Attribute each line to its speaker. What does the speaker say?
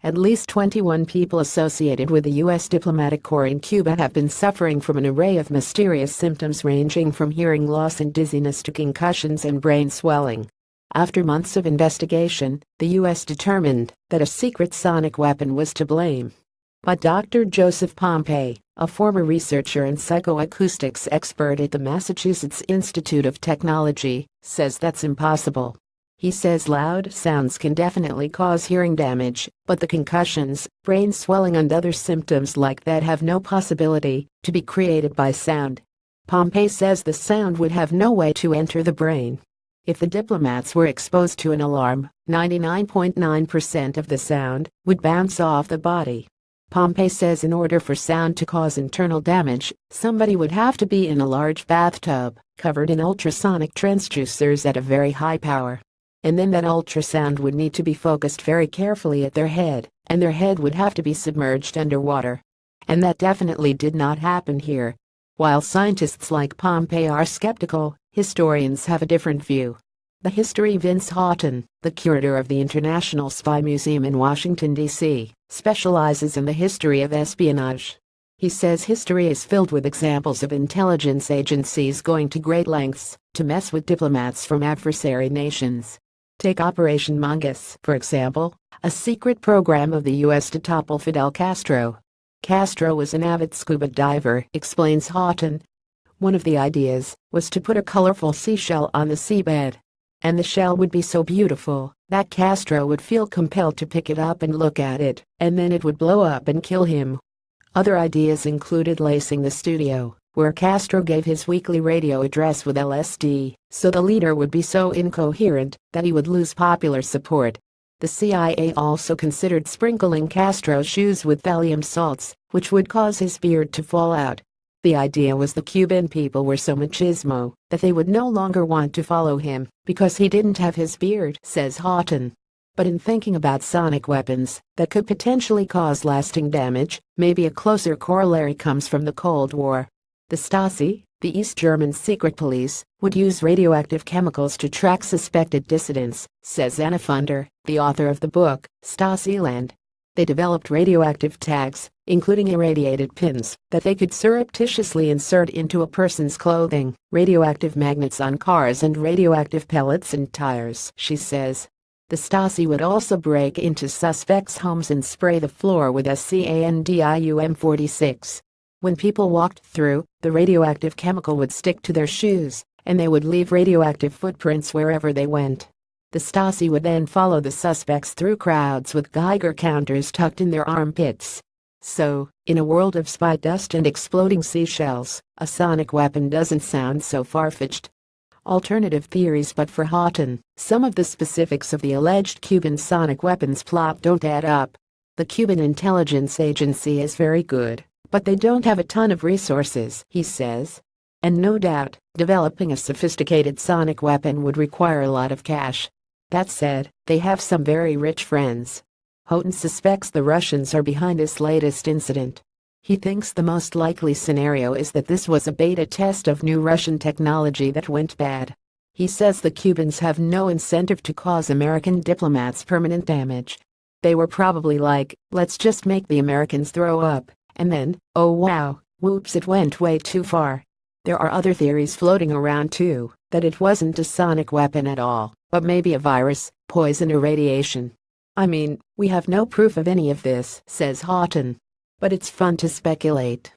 Speaker 1: At least 21 people associated with the U.S. diplomatic corps in Cuba have been suffering from an array of mysterious symptoms ranging from hearing loss and dizziness to concussions and brain swelling. After months of investigation, the U.S. determined that a secret sonic weapon was to blame. But Dr. Joseph Pompey, a former researcher and psychoacoustics expert at the Massachusetts Institute of Technology, says that's impossible. He says loud sounds can definitely cause hearing damage, but the concussions, brain swelling and other symptoms like that have no possibility to be created by sound. Pompey says the sound would have no way to enter the brain. If the diplomats were exposed to an alarm, 99.9% of the sound would bounce off the body. Pompey says in order for sound to cause internal damage, somebody would have to be in a large bathtub, covered in ultrasonic transducers at a very high power. And then that ultrasound would need to be focused very carefully at their head, and their head would have to be submerged underwater. And that definitely did not happen here. While scientists like Pompey are skeptical, historians have a different view. The history Vince Houghton, the curator of the International Spy Museum in Washington, D.C., specializes in the history of espionage. He says history is filled with examples of intelligence agencies going to great lengths to mess with diplomats from adversary nations. Take Operation Mongoose, for example, a secret program of the U.S. to topple Fidel Castro. Castro was an avid scuba diver, explains Houghton. One of the ideas was to put a colorful seashell on the seabed. And the shell would be so beautiful that Castro would feel compelled to pick it up and look at it, and then it would blow up and kill him. Other ideas included lacing the studio, where Castro gave his weekly radio address with LSD, so the leader would be so incoherent that he would lose popular support. The CIA also considered sprinkling Castro's shoes with thallium salts, which would cause his beard to fall out. The idea was the Cuban people were so machismo that they would no longer want to follow him because he didn't have his beard, says Houghton. But in thinking about sonic weapons that could potentially cause lasting damage, maybe a closer corollary comes from the Cold War. The Stasi, the East German secret police, would use radioactive chemicals to track suspected dissidents, says Anna Funder, the author of the book, Stasiland. They developed radioactive tags, including irradiated pins, that they could surreptitiously insert into a person's clothing, radioactive magnets on cars and radioactive pellets in tires, she says. The Stasi would also break into suspects' homes and spray the floor with SCANDIUM-46. When people walked through, the radioactive chemical would stick to their shoes, and they would leave radioactive footprints wherever they went. The Stasi would then follow the suspects through crowds with Geiger counters tucked in their armpits. So, in a world of spy dust and exploding seashells, a sonic weapon doesn't sound so far-fetched. Alternative theories, but for Houghton, some of the specifics of the alleged Cuban sonic weapons plot don't add up. The Cuban intelligence agency is very good, but they don't have a ton of resources, he says. And no doubt, developing a sophisticated sonic weapon would require a lot of cash. That said, they have some very rich friends. Houghton suspects the Russians are behind this latest incident. He thinks the most likely scenario is that this was a beta test of new Russian technology that went bad. He says the Cubans have no incentive to cause American diplomats permanent damage. They were probably like, let's just make the Americans throw up, and then, oh wow, whoops, it went way too far. There are other theories floating around too, that it wasn't a sonic weapon at all, but maybe a virus, poison or radiation. I mean, we have no proof of any of this, says Houghton. But it's fun to speculate.